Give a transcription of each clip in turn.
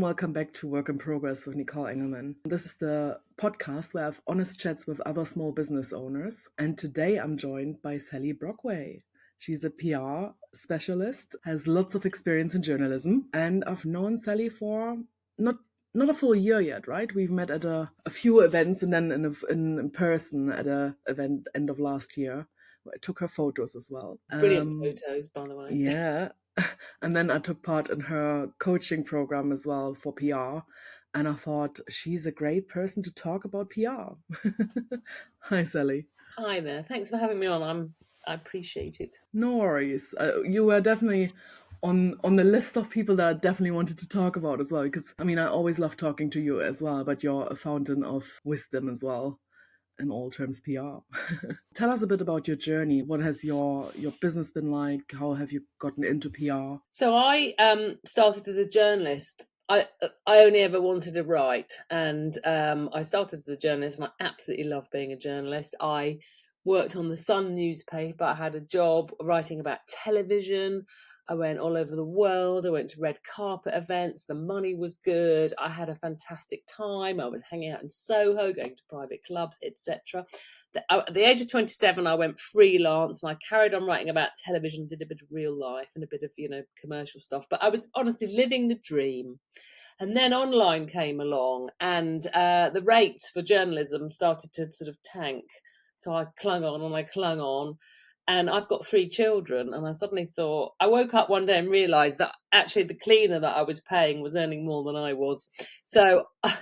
welcome back to Work in Progress with Nicole Engelmann. This is the podcast where I have honest chats with other small business owners. And today I'm joined by Sally Brockway. She's a PR specialist, has lots of experience in journalism, and I've known Sally for not a full year yet, right? We've met at a few events and then in person at a event end of last year. I took her photos as well. Brilliant photos, by the way. Yeah. And then I took part in her coaching program as well for PR. And I thought she's a great person to talk about PR. Hi, Sally. Hi there. Thanks for having me on. I appreciate it. No worries. You were definitely on the list of people that I definitely wanted to talk about as well. Because, I mean, I always love talking to you as well, but you're a fountain of wisdom as well. In all terms PR. Tell us a bit about your journey. What has your business been like? How have you gotten into PR? So I started as a journalist. I only ever wanted to write, and I started as a journalist, and I absolutely love being a journalist. I worked on the Sun newspaper. I had a job writing about television. I went all over the world. I went to red carpet events. The money was good. I had a fantastic time. I was hanging out in Soho, going to private clubs, etc. At the age of 27, I went freelance and I carried on writing about television, did a bit of real life and a bit of, commercial stuff. But I was honestly living the dream. And then online came along and the rates for journalism started to sort of tank. So I clung on. And I've got 3 children, and I suddenly thought, I woke up one day and realised that actually the cleaner that I was paying was earning more than I was. So, I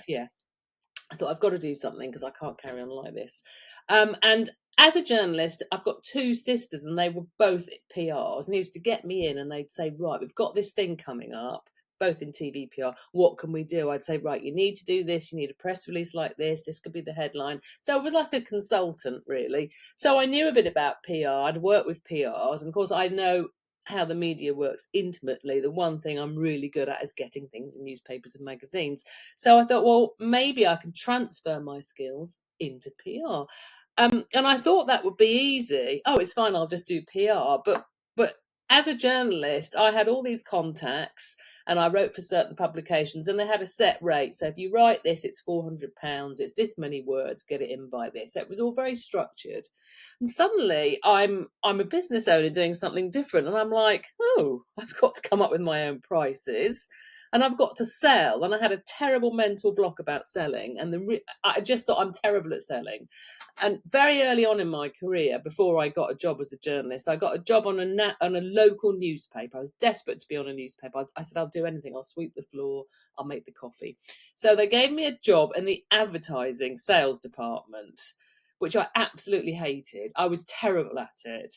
thought I've got to do something because I can't carry on like this. And as a journalist, I've got 2 sisters, and they were both PRs, and they used to get me in, and they'd say, right, we've got this thing coming up, both in TV PR. What can we do? I'd say, right, you need to do this. You need a press release like this. This could be the headline. So I was like a consultant, really. So I knew a bit about PR. I'd worked with PRs. And of course, I know how the media works intimately. The one thing I'm really good at is getting things in newspapers and magazines. So I thought, well, maybe I can transfer my skills into PR. And I thought that would be easy. Oh, it's fine. I'll just do PR. But as a journalist, I had all these contacts and I wrote for certain publications and they had a set rate. So if you write this, it's £400. It's this many words, get it in by this. So it was all very structured. And suddenly I'm a business owner doing something different. And I'm like, oh, I've got to come up with my own prices. And I've got to sell. And I had a terrible mental block about selling. And I just thought I'm terrible at selling. And very early on in my career, before I got a job as a journalist, I got a job on a local newspaper. I was desperate to be on a newspaper. I said, I'll do anything. I'll sweep the floor. I'll make the coffee. So they gave me a job in the advertising sales department, which I absolutely hated. I was terrible at it.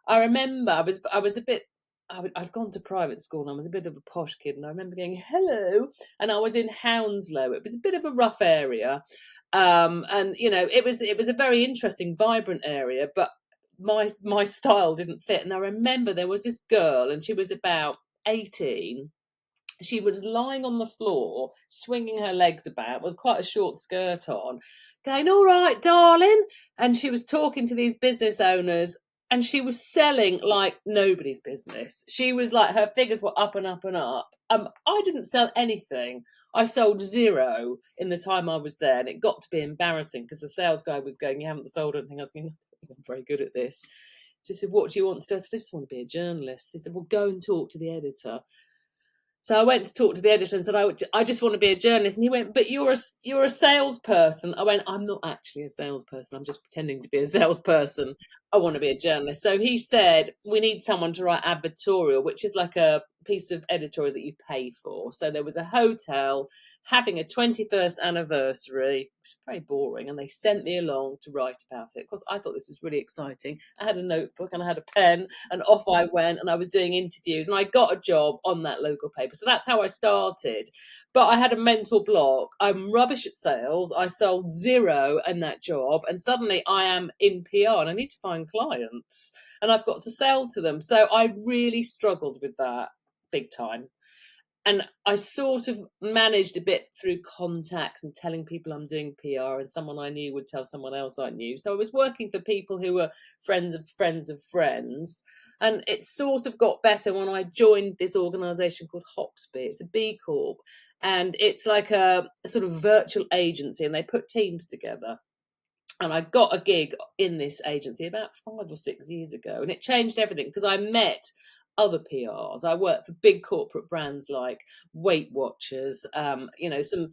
I remember I was a bit, I'd gone to private school and I was a bit of a posh kid, and I remember going, hello, and I was in Hounslow. It was a bit of a rough area, and it was a very interesting, vibrant area, but my style didn't fit. And I remember there was this girl, and she was about 18. She was lying on the floor, swinging her legs about with quite a short skirt on, going, all right, darling. And she was talking to these business owners, and she was selling like nobody's business. She was like, her figures were up and up and up. I didn't sell anything. I sold 0 in the time I was there. And it got to be embarrassing because the sales guy was going, you haven't sold anything. I was going, I'm very good at this. So he said, what do you want to do? I said, I just want to be a journalist. He said, well, go and talk to the editor. So I went to talk to the editor and said, I just want to be a journalist. And he went, but you're a salesperson. I went, I'm not actually a salesperson. I'm just pretending to be a salesperson. I want to be a journalist. So he said, we need someone to write advertorial, which is like a piece of editorial that you pay for. So there was a hotel having a 21st anniversary, which is very boring, and they sent me along to write about it because I thought this was really exciting. I had a notebook and I had a pen, and off I went, and I was doing interviews, and I got a job on that local paper. So that's how I started. But I had a mental block. I'm rubbish at sales. I sold 0 in that job, and suddenly I am in PR and I need to find clients and I've got to sell to them. So I really struggled with that big time. And I sort of managed a bit through contacts and telling people I'm doing PR, and someone I knew would tell someone else I knew. So I was working for people who were friends of friends of friends. And it sort of got better when I joined this organisation called Hoxby. It's a B Corp. and it's like a sort of virtual agency, and they put teams together. And I got a gig in this agency about 5 or 6 years ago, and it changed everything because I met other PRs. I worked for big corporate brands like Weight Watchers, some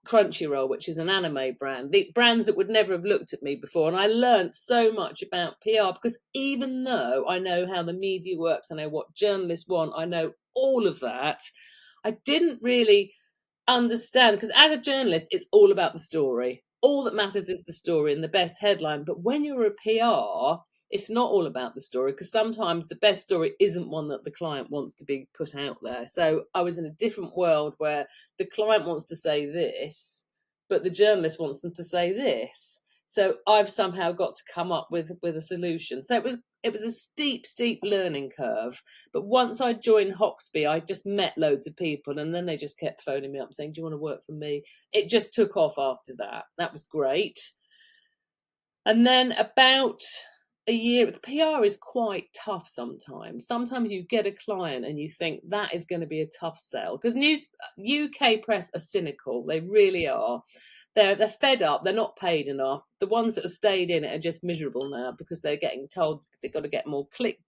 Crunchyroll, which is an anime brand, the brands that would never have looked at me before. And I learned so much about PR because even though I know how the media works, I know what journalists want, I know all of that, I didn't really understand, because as a journalist, it's all about the story. All that matters is the story and the best headline. But when you're a PR, it's not all about the story, because sometimes the best story isn't one that the client wants to be put out there. So I was in a different world where the client wants to say this, but the journalist wants them to say this. So I've somehow got to come up with a solution. So it was a steep learning curve. But once I joined Hoxby, I just met loads of people, and then they just kept phoning me up saying, "Do you want to work for me?" It just took off after that. That was great. And then about a year, PR is quite tough sometimes. Sometimes you get a client and you think that is going to be a tough sell, because UK press are cynical. They really are. They're fed up. They're not paid enough. The ones that have stayed in it are just miserable now because they're getting told they've got to get more click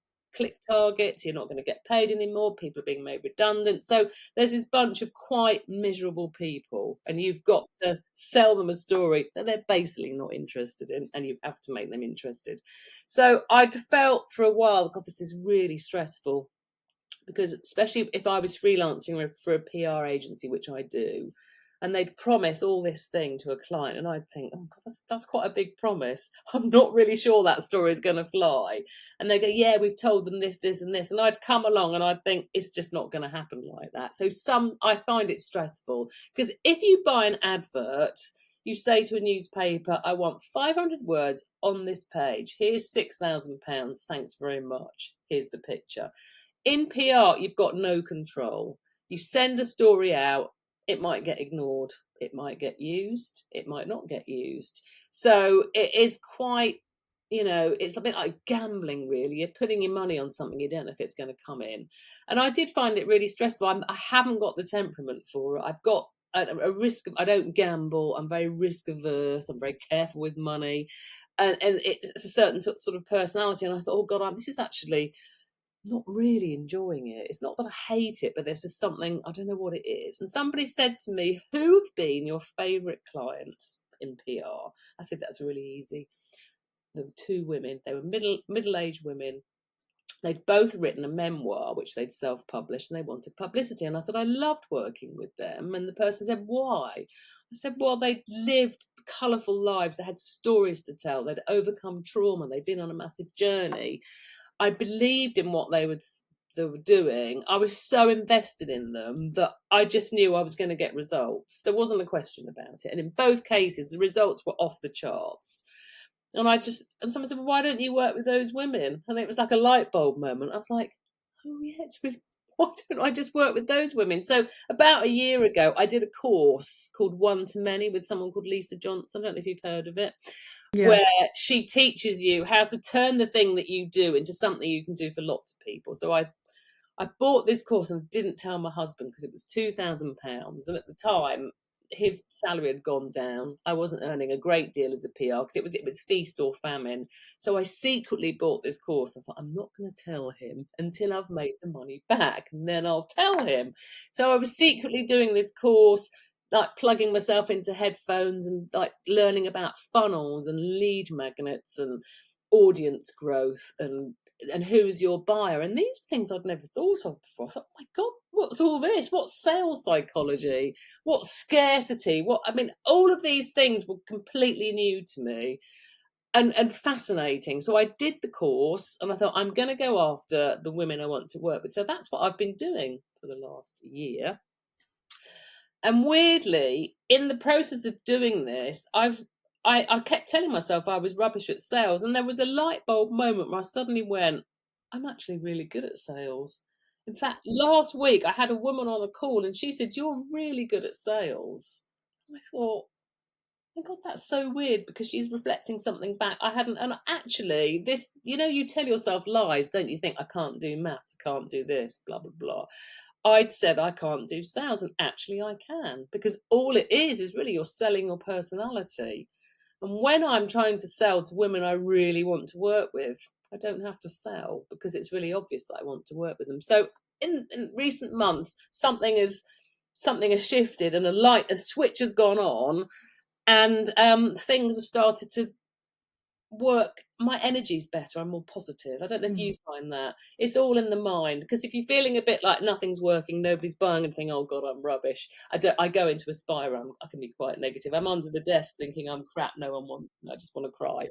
targets. You're not going to get paid anymore. People are being made redundant. So there's this bunch of quite miserable people, and you've got to sell them a story that they're basically not interested in, and you have to make them interested. So I'd felt for a while, God, this is really stressful, because especially if I was freelancing for a PR agency, which I do, and they'd promise all this thing to a client, and I'd think, oh God, that's quite a big promise. I'm not really sure that story is going to fly. And they go, yeah, we've told them this, this, and this. And I'd come along and I'd think it's just not going to happen like that. So I find it stressful, because if you buy an advert, you say to a newspaper, I want 500 words on this page. Here's £6,000. Thanks very much. Here's the picture. In PR, you've got no control. You send a story out, it might get ignored, it might get used, it might not get used. So it is quite, it's a bit like gambling, really. You're putting your money on something, you don't know if it's going to come in. And I did find it really stressful. I haven't got the temperament for it. I've got a risk. I don't gamble. I'm very risk averse. I'm very careful with money. And it's a certain sort of personality. And I thought, oh God, this is actually not really enjoying it. It's not that I hate it, but there's just something, I don't know what it is. And somebody said to me, who've been your favourite clients in PR? I said, that's really easy. There were 2 women. They were middle-aged women. They'd both written a memoir, which they'd self-published, and they wanted publicity. And I said, I loved working with them. And the person said, why? I said, well, they'd lived colourful lives. They had stories to tell. They'd overcome trauma. They'd been on a massive journey. I believed in what they were doing. I was so invested in them that I just knew I was going to get results. There wasn't a question about it. And in both cases, the results were off the charts. And someone said, well, why don't you work with those women? And it was like a light bulb moment. I was like, oh yeah, it's really, why don't I just work with those women? So about a year ago, I did a course called One to Many with someone called Lisa Johnson. I don't know if you've heard of it. Yeah. Where she teaches you how to turn the thing that you do into something you can do for lots of people. So I bought this course and didn't tell my husband because it was £2,000. And at the time, his salary had gone down. I wasn't earning a great deal as a PR because it was feast or famine. So I secretly bought this course. I thought, I'm not going to tell him until I've made the money back, and then I'll tell him. So I was secretly doing this course, like plugging myself into headphones and like learning about funnels and lead magnets and audience growth and who's your buyer. And these were things I'd never thought of before. I thought, oh my God, what's all this? What's sales psychology? What's scarcity? All of these things were completely new to me and fascinating. So I did the course and I thought, I'm going to go after the women I want to work with. So that's what I've been doing for the last year. And weirdly, in the process of doing this, I kept telling myself I was rubbish at sales. And there was a light bulb moment where I suddenly went, I'm actually really good at sales. In fact, last week I had a woman on a call and she said, you're really good at sales. And I thought, oh God, that's so weird, because she's reflecting something back I hadn't. And actually, this, you tell yourself lies, don't you? Think, I can't do maths, I can't do this, blah, blah, blah. I'd said I can't do sales, and actually I can, because all it is really you're selling your personality. And when I'm trying to sell to women I really want to work with, I don't have to sell because it's really obvious that I want to work with them. So in recent months, something has shifted, and a switch has gone on, and things have started to work. My energy's better. I'm more positive. I don't know if you find that. It's all in the mind, because if you're feeling a bit like nothing's working, nobody's buying anything, oh god, I'm rubbish, I go into a spiral. I can be quite negative. I'm under the desk thinking I'm crap, no one wants me, I just want to cry.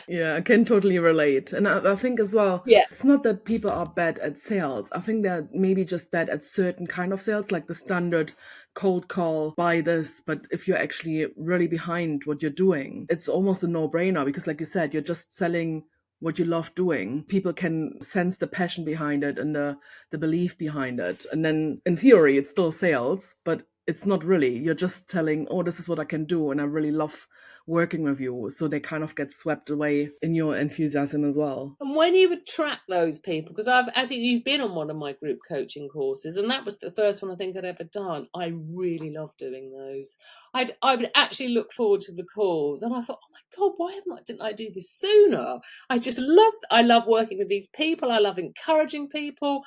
Yeah, I can totally relate. And I think as well, Yeah. it's not that people are bad at sales. I think they're maybe just bad at certain kind of sales, like the standard cold call, buy this. But if you're actually really behind what you're doing, it's almost a no-brainer, because like you said, you're just selling what you love doing. People can sense the passion behind it and the belief behind it. And then in theory, it's still sales, but it's not really. You're just telling, oh, this is what I can do, and I really love working with you. So they kind of get swept away in your enthusiasm as well. And when you attract those people, because you've been on one of my group coaching courses, and that was the first one I think I'd ever done. I really love doing those. I would actually look forward to the calls, and I thought, oh my god, didn't I do this sooner? I love working with these people. I love encouraging people.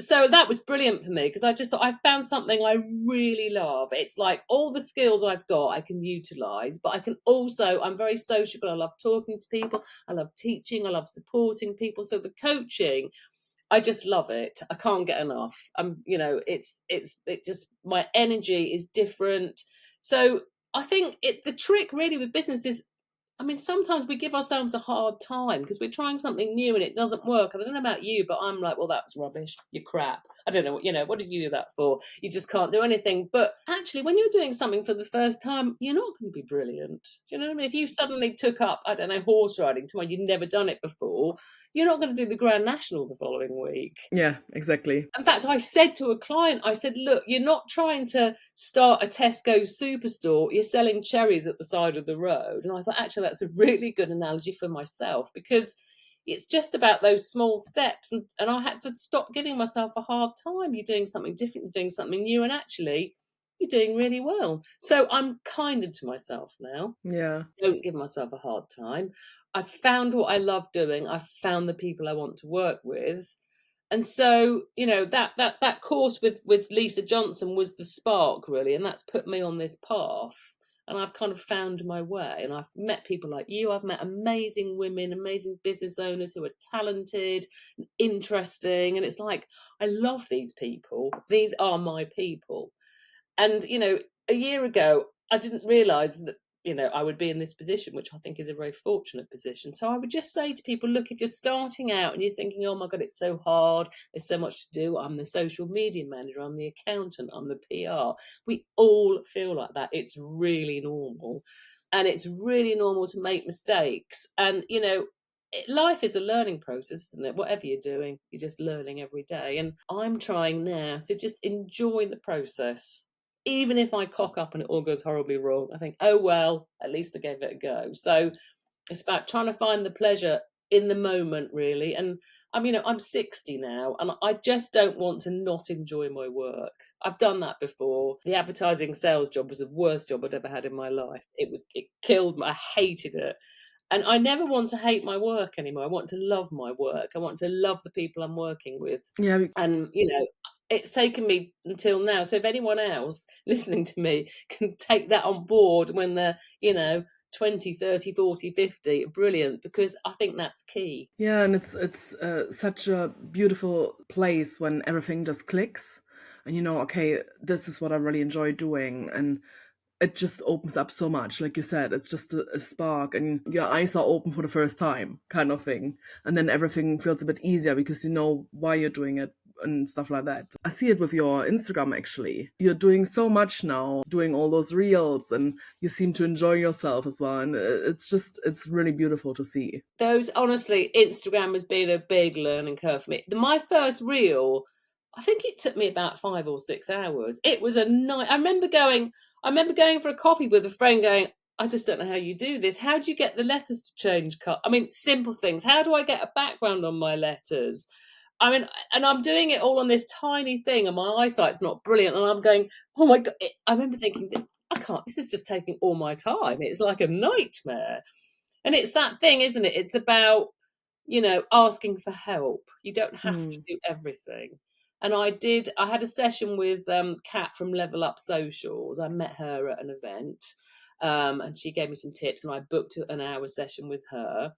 So that was brilliant for me, because I just thought I found something I really love. It's like all the skills I've got I can utilize, but I'm very sociable. I love talking to people. I love teaching. I love supporting people. So the coaching, I just love it. I can't get enough. My energy is different. So I think the trick really with business is, sometimes we give ourselves a hard time because we're trying something new and it doesn't work. And I don't know about you, but I'm like, well, that's rubbish. You're crap. I don't know. What did you do that for? You just can't do anything. But actually, when you're doing something for the first time, you're not going to be brilliant. Do you know what I mean? If you suddenly took up, I don't know, horse riding tomorrow, you'd never done it before, you're not going to do the Grand National the following week. Yeah, exactly. In fact, I said to a client, I said, look, you're not trying to start a Tesco superstore. You're selling cherries at the side of the road. And I thought, actually, that's a really good analogy for myself, because it's just about those small steps. And I had to stop giving myself a hard time. You're doing something different, you're doing something new, and actually, you're doing really well. So I'm kinder to myself now. Yeah. Don't give myself a hard time. I've found what I love doing. I've found the people I want to work with. And so, that course with Lisa Johnson was the spark, really, and that's put me on this path. And I've kind of found my way, and I've met people like you. I've met amazing women, amazing business owners who are talented and interesting. And it's like, I love these people. These are my people. And, a year ago, I didn't realise that, I would be in this position, which I think is a very fortunate position. So I would just say to people, look, if you're starting out and you're thinking, oh my God, it's so hard, there's so much to do. I'm the social media manager, I'm the accountant, I'm the PR. We all feel like that. It's really normal. And it's really normal to make mistakes. And, life is a learning process, isn't it? Whatever you're doing, you're just learning every day. And I'm trying now to just enjoy the process. Even if I cock up and it all goes horribly wrong, I think, oh, well, at least I gave it a go. So it's about trying to find the pleasure in the moment, really. And I'm 60 now, and I just don't want to not enjoy my work. I've done that before. The advertising sales job was the worst job I'd ever had in my life. It killed me. I hated it. And I never want to hate my work anymore. I want to love my work. I want to love the people I'm working with. Yeah. And, it's taken me until now. So if anyone else listening to me can take that on board when they're, 20, 30, 40, 50, brilliant, because I think that's key. Yeah, and it's such a beautiful place when everything just clicks and okay, this is what I really enjoy doing, and it just opens up so much. Like you said, it's just a spark and your eyes are open for the first time kind of thing. And then everything feels a bit easier because you know why you're doing it and stuff like that. I see it with your Instagram, actually. You're doing so much now, doing all those reels, and you seem to enjoy yourself as well. And it's really beautiful to see. Honestly, Instagram has been a big learning curve for me. My first reel, I think it took me about 5 or 6 hours. It was a night. I remember going for a coffee with a friend going, I just don't know how you do this. How do you get the letters to change cut? Simple things. How do I get a background on my letters? I mean, and I'm doing it all on this tiny thing, and my eyesight's not brilliant. And I'm going, oh my God. I remember thinking, I can't, this is just taking all my time. It's like a nightmare. And it's that thing, isn't it? It's about, asking for help. You don't have to Mm. do everything. And I had a session with Kat from Level Up Socials. I met her at an event, and she gave me some tips, and I booked an hour session with her.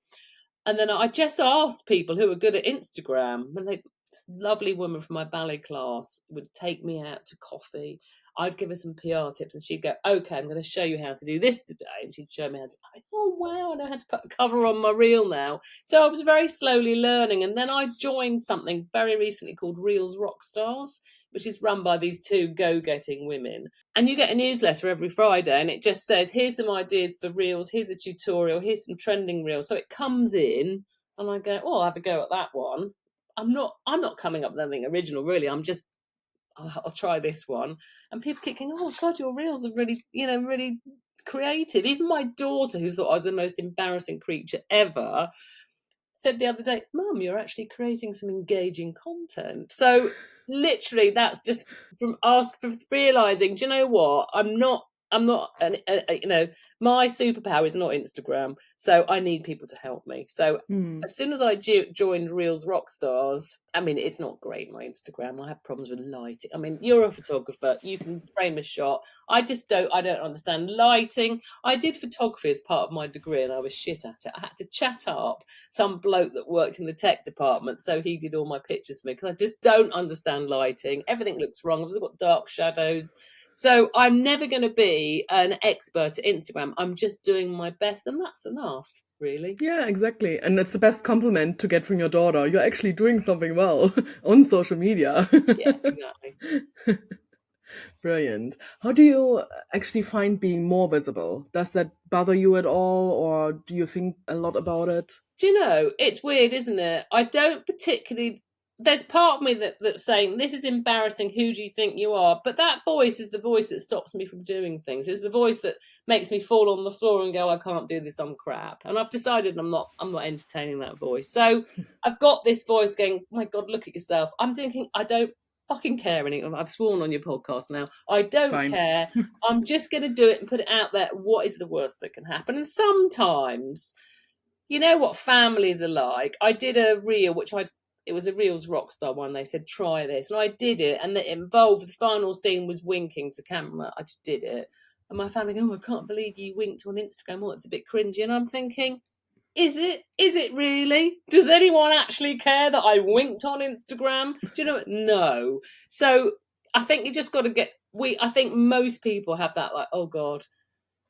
And then I just asked people who were good at Instagram, and this lovely woman from my ballet class would take me out to coffee. I'd give her some PR tips, and she'd go, "Okay, I'm going to show you how to do this today." And she'd show me how to. Oh wow, I know how to put a cover on my reel now. So I was very slowly learning, and then I joined something very recently called Reels Rockstars, which is run by these two go-getting women. And you get a newsletter every Friday, and it just says, here's some ideas for reels, here's a tutorial, here's some trending reels. So it comes in, and I go, oh, I'll have a go at that one. I'm not coming up with anything original, really. I'll try this one. And people keep going, oh God, your reels are really, really creative. Even my daughter, who thought I was the most embarrassing creature ever, said the other day, Mum, you're actually creating some engaging content. So literally, that's just from realizing, do you know what? My superpower is not Instagram. So I need people to help me. So as soon as I joined Reels Rockstars, I mean, it's not great, my Instagram. I have problems with lighting. I mean, you're a photographer. You can frame a shot. I don't understand lighting. I did photography as part of my degree, and I was shit at it. I had to chat up some bloke that worked in the tech department, so he did all my pictures for me, because I just don't understand lighting. Everything looks wrong. I've got dark shadows. So I'm never going to be an expert at Instagram. I'm just doing my best, and that's enough, really. Yeah, exactly. And it's the best compliment to get from your daughter. You're actually doing something well on social media. Yeah, exactly. Brilliant. How do you actually find being more visible? Does that bother you at all, or do you think a lot about it? Do you know, it's weird, isn't it? I don't particularly. There's part of me that's saying, this is embarrassing. Who do you think you are? But that voice is the voice that stops me from doing things. It's the voice that makes me fall on the floor and go, I can't do this, I'm crap. And I've decided I'm not entertaining that voice. So I've got this voice going, my God, look at yourself. I'm thinking, I don't fucking care anymore. I've sworn on your podcast now. I don't Fine. care. I'm just going to do it and put it out there. What is the worst that can happen? And sometimes, you know what families are like. I did a reel, it was a Reels Rockstar one. They said, try this. And I did it. And it involved, the final scene was winking to camera. I just did it. And my family go, oh, I can't believe you winked on Instagram. Well, it's a bit cringy. And I'm thinking, is it? Is it really? Does anyone actually care that I winked on Instagram? Do you know? No. So I think you just got to I think most people have that, like, oh God,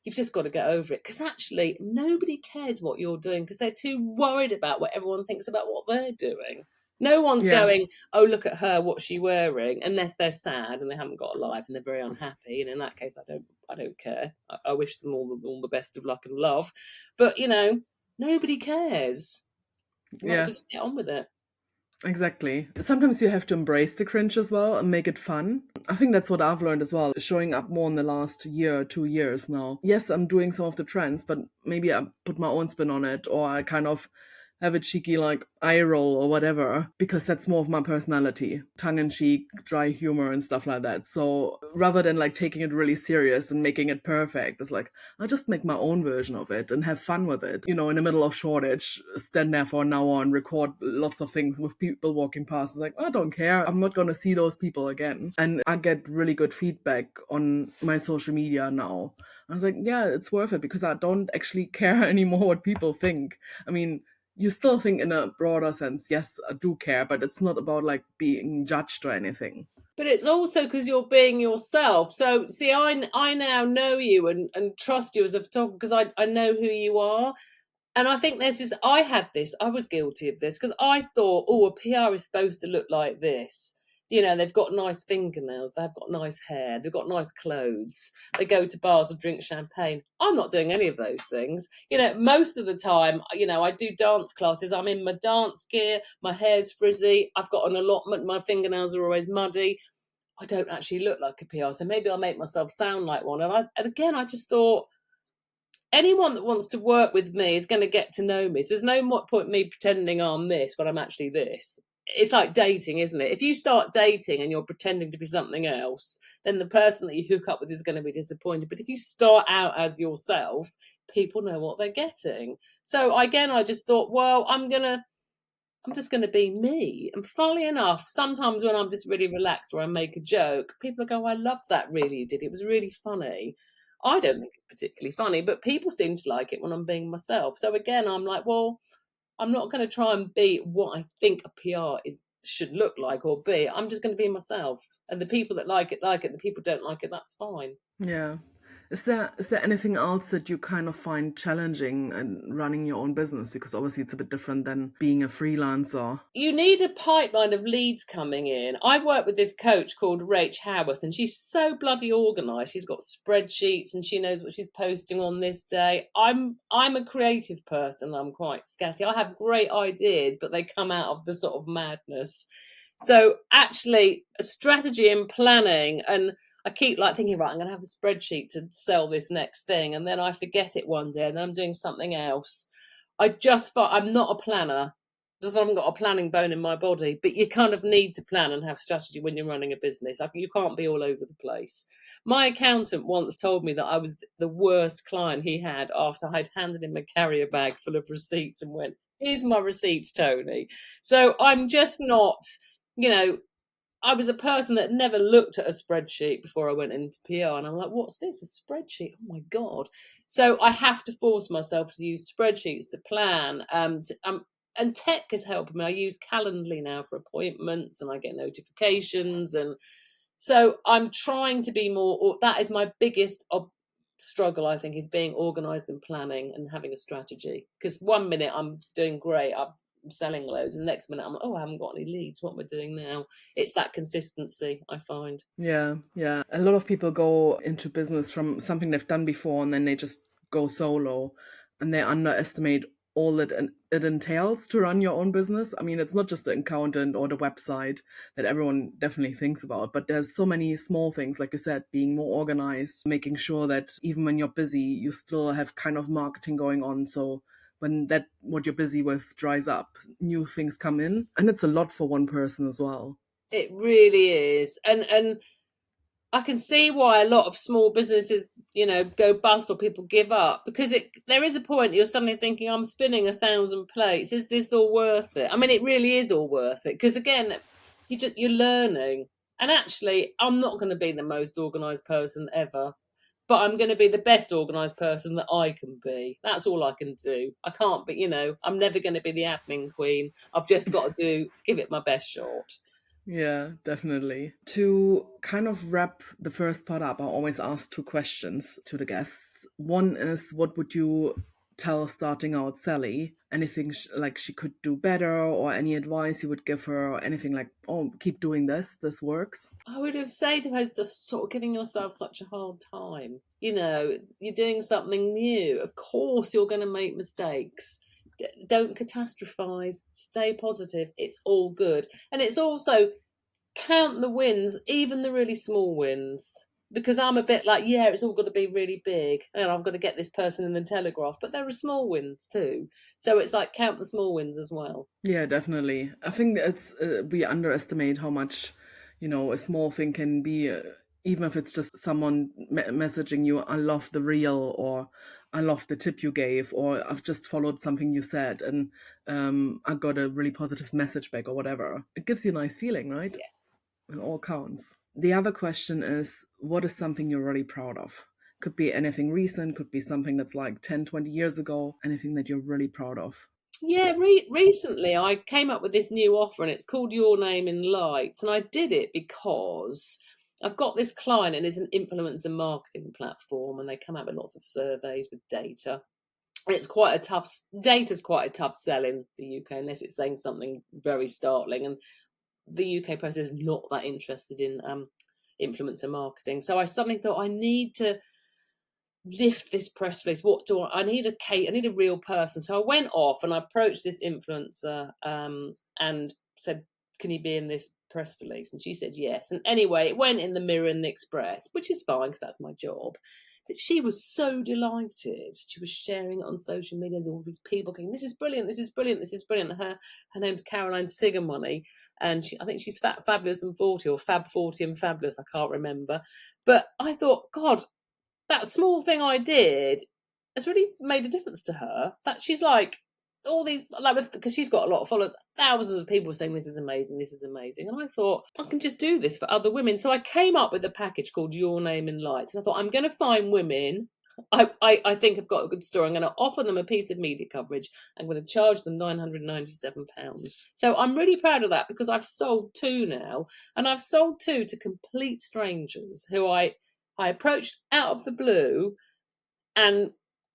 you've just got to get over it, because actually nobody cares what you're doing, because they're too worried about what everyone thinks about what they're doing. No one's Yeah. going, oh, look at her, what's she wearing, unless they're sad and they haven't got a life and they're very unhappy. And in that case, I don't care. I wish them all the best of luck and love. But nobody cares. You might as Yeah. well just get on with it. Exactly. Sometimes you have to embrace the cringe as well and make it fun. I think that's what I've learned as well, showing up more in the last year, 2 years now. Yes, I'm doing some of the trends, but maybe I put my own spin on it, or I kind of have a cheeky like eye roll or whatever, because that's more of my personality, tongue in cheek, dry humor and stuff like that. So rather than like taking it really serious and making it perfect, it's like I'll just make my own version of it and have fun with it. In the middle of Shoreditch, stand there for an hour and record lots of things with people walking past. It's like, I don't care. I'm not going to see those people again. And I get really good feedback on my social media now. I was like, yeah, it's worth it, because I don't actually care anymore what people think. I mean, you still think in a broader sense, yes, I do care, but it's not about like being judged or anything. But it's also because you're being yourself. So, see, I now know you and trust you as a photographer, because I know who you are. And I think I was guilty of this, because I thought, oh, a PR is supposed to look like this. They've got nice fingernails, they've got nice hair, they've got nice clothes, they go to bars and drink champagne. I'm not doing any of those things. Most of the time, I do dance classes. I'm in my dance gear, my hair's frizzy, I've got an allotment, my fingernails are always muddy. I don't actually look like a PR, so maybe I'll make myself sound like one. And again, I just thought, anyone that wants to work with me is going to get to know me. So there's no point me pretending I'm this when I'm actually this. it's like dating, isn't it? If you start dating and you're pretending to be something else, then the person that you hook up with is going to be disappointed. But if you start out as yourself, people know what they're getting. So again, I just thought, well, I'm just going to be me. And funnily enough, sometimes when I'm just really relaxed or I make a joke, people go, I loved that, really, you did. It was really funny. I don't think it's particularly funny, but people seem to like it when I'm being myself. So again, I'm like, well, I'm not going to try and be what I think a PR should look like or be. I'm just going to be myself. And the people that like it, like it. The people don't like it, that's fine. Yeah. Is there anything else that you kind of find challenging in running your own business? Because obviously it's a bit different than being a freelancer. You need a pipeline of leads coming in. I work with this coach called Rach Howarth, and she's so bloody organised. She's got spreadsheets and she knows what she's posting on this day. I'm a creative person. I'm quite scatty. I have great ideas, but they come out of the sort of madness. So actually, a strategy and planning, and I keep like thinking, right, I'm going to have a spreadsheet to sell this next thing, and then I forget it one day, and then I'm doing something else. I'm not a planner. Just haven't got a planning bone in my body, but you kind of need to plan and have strategy when you're running a business. You can't be all over the place. My accountant once told me that I was the worst client he had after I'd handed him a carrier bag full of receipts and went, here's my receipts, Tony. So I'm just not, you know, I was a person that never looked at a spreadsheet before I went into PR. And I'm like, what's this? A spreadsheet? Oh my God. So I have to force myself to use spreadsheets to plan. And tech is helping me. I use Calendly now for appointments and I get notifications. And so I'm trying to be more, that is my biggest struggle, I think, is being organised and planning and having a strategy. Because one minute I'm doing great, I'm selling loads, and the next minute I'm like, oh, I haven't got any leads. What am I doing now? It's that consistency, I find. Yeah, yeah. A lot of people go into business from something they've done before and then they just go solo and they underestimate all that it entails to run your own business. I mean, it's not just the accountant or the website that everyone definitely thinks about, but there's so many small things, like you said, being more organized, making sure that even when you're busy, you still have kind of marketing going on. So when that what you're busy with dries up, new things come in, and it's a lot for one person as well. It really is. And I can see why a lot of small businesses, go bust or people give up, because there is a point you're suddenly thinking, I'm spinning 1,000 plates. Is this all worth it? I mean, it really is all worth it, because again, you're learning. And actually, I'm not going to be the most organised person ever, but I'm going to be the best organised person that I can be. That's all I can do. I can't be, I'm never going to be the admin queen. I've just got to give it my best shot. Yeah, definitely. To kind of wrap the first part up, I always ask two questions to the guests. One is, what would you tell starting out Sally? Anything like she could do better, or any advice you would give her, or anything like, oh, keep doing this works? I would have said to her, just sort of giving yourself such a hard time. You're doing something new. Of course, you're going to make mistakes. Don't catastrophize. Stay positive. It's all good. And it's also count the wins, even the really small wins. Because I'm a bit like, yeah, it's all got to be really big, and I've got to get this person in the Telegraph. But there are small wins too. So it's like count the small wins as well. Yeah, definitely. I think it's we underestimate how much, a small thing can be, even if it's just someone messaging you, I love the reel, or I love the tip you gave, or I've just followed something you said and I got a really positive message back or whatever. It gives you a nice feeling, right? Yeah. It all counts. The other question is, what is something you're really proud of? Could be anything recent, could be something that's like 10, 20 years ago, anything that you're really proud of. Yeah, recently I came up with this new offer, and it's called Your Name in Lights. And I did it because I've got this client, and it's an influencer marketing platform, and they come out with lots of surveys with data. And data's quite a tough sell in the UK unless it's saying something very startling. And the UK press is not that interested in influencer marketing. So I suddenly thought, I need to lift this press release. What do I need? I need a real person. So I went off and I approached this influencer and said, can you be in this press release? And she said yes. And anyway, it went in the Mirror and the Express, which is fine because that's my job. that she was so delighted. She was sharing it on social media. There's all these people going, this is brilliant, this is brilliant, this is brilliant. Her name's Caroline Sigamoni, and I think she's Fabulous and 40, or Fab 40 and Fabulous, I can't remember. But I thought, God, that small thing I did has really made a difference to her. That she's like, all these, like, because she's got a lot of followers, thousands of people saying this is amazing, this is amazing. And I thought, I can just do this for other women. So I came up with a package called Your Name in Lights. And I thought, I'm going to find women I think have got a good story. I'm going to offer them a piece of media coverage. I'm going to charge them £997. So I'm really proud of that, because I've sold 2 now. And I've sold 2 to complete strangers who I approached out of the blue, and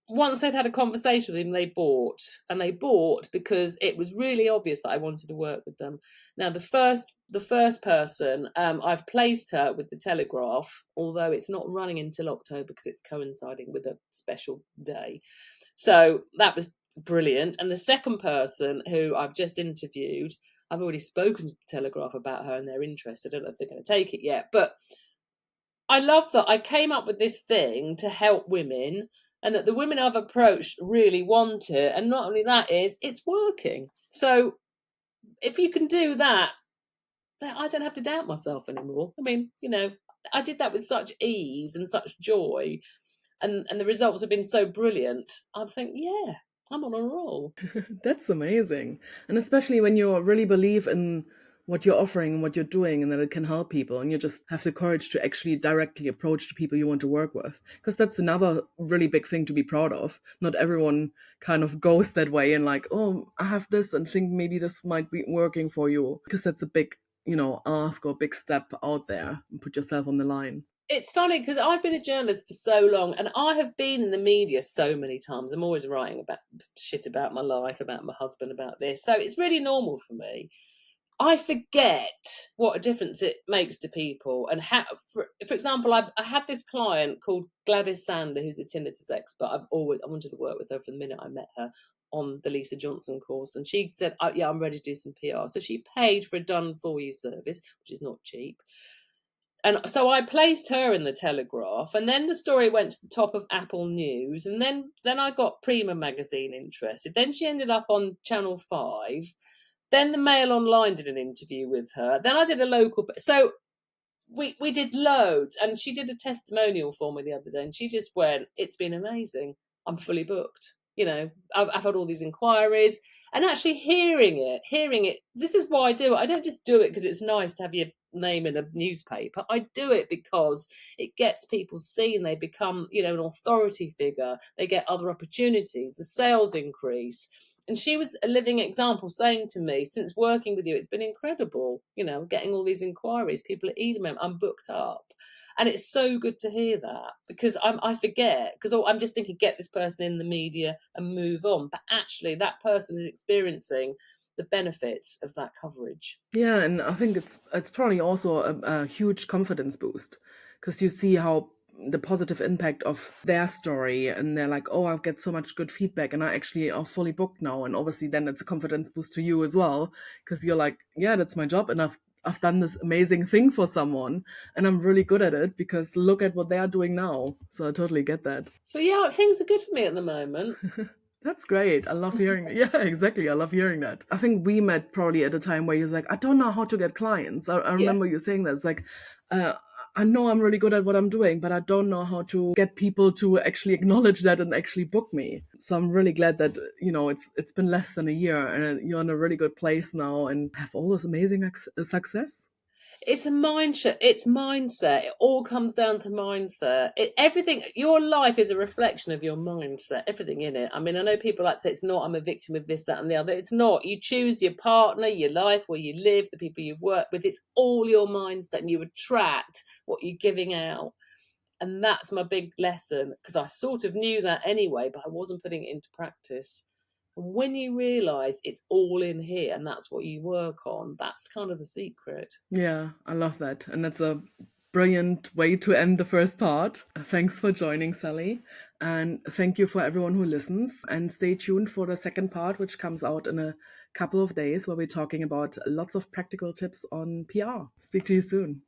once they'd had a conversation with him, they bought. And they bought because it was really obvious that I wanted to work with them. Now, the first person, I've placed her with the Telegraph, although it's not running until October because it's coinciding with a special day. So that was brilliant. And the second person, who I've just interviewed, I've already spoken to the Telegraph about her and they're interested. I don't know if they're going to take it yet, but I love that I came up with this thing to help women, and that the women I've approached really want it. And not only that, it's working. So if you can do that, I don't have to doubt myself anymore. I mean, I did that with such ease and such joy, and the results have been so brilliant. I think, yeah, I'm on a roll. That's amazing. And especially when you really believe in what you're offering and what you're doing, and that it can help people, and you just have the courage to actually directly approach the people you want to work with. Because that's another really big thing to be proud of. Not everyone kind of goes that way and like, oh, I have this and think maybe this might be working for you. Because that's a big, ask or big step out there, and put yourself on the line. It's funny because I've been a journalist for so long, and I have been in the media so many times. I'm always writing about shit about my life, about my husband, about this. So it's really normal for me. I forget what a difference it makes to people, and how, for example, I had this client called Gladys Sander, who's a tinnitus expert. I wanted to work with her from the minute I met her on the Lisa Johnson course, and she said, yeah, I'm ready to do some PR. So she paid for a done for you service, which is not cheap. And so I placed her in the Telegraph, and then the story went to the top of Apple News, and then I got Prima magazine interested. Then she ended up on Channel 5. Then the Mail Online did an interview with her. Then I did a local. So we did loads, and she did a testimonial for me the other day, and she just went, "It's been amazing. I'm fully booked." I've had all these inquiries, and actually hearing it. This is why I do it. I don't just do it because it's nice to have your name in a newspaper. I do it because it gets people seen. They become, an authority figure. They get other opportunities. The sales increase. And she was a living example, saying to me, since working with you, it's been incredible, getting all these inquiries. People are emailing, I'm booked up. And it's so good to hear that, because I forget, because I'm just thinking, get this person in the media and move on. But actually, that person is experiencing the benefits of that coverage. Yeah, and I think it's probably also a huge confidence boost, because you see how the positive impact of their story, and they're like, oh, I'll get so much good feedback, and I actually are fully booked now. And obviously then it's a confidence boost to you as well, because you're like, yeah, that's my job, and I've done this amazing thing for someone, and I'm really good at it, because look at what they are doing now. So I totally get that. So yeah, things are good for me at the moment. That's great. I love hearing it. Yeah, exactly. I love hearing that. I think we met probably at a time where you're like, I don't know how to get clients. I remember you saying that. It's like, I know I'm really good at what I'm doing, but I don't know how to get people to actually acknowledge that and actually book me. So I'm really glad that, it's been less than a year, and you're in a really good place now and have all this amazing success. It's a mindset. It's mindset. It all comes down to mindset. Everything, your life is a reflection of your mindset, everything in it. I mean, I know people like to say it's not, I'm a victim of this, that, and the other. It's not. You choose your partner, your life, where you live, the people you work with. It's all your mindset, and you attract what you're giving out. And that's my big lesson, because I sort of knew that anyway, but I wasn't putting it into practice. And when you realise it's all in here and that's what you work on, that's kind of the secret. Yeah, I love that. And that's a brilliant way to end the first part. Thanks for joining, Sally. And thank you for everyone who listens. And stay tuned for the second part, which comes out in a couple of days, where we're talking about lots of practical tips on PR. Speak to you soon.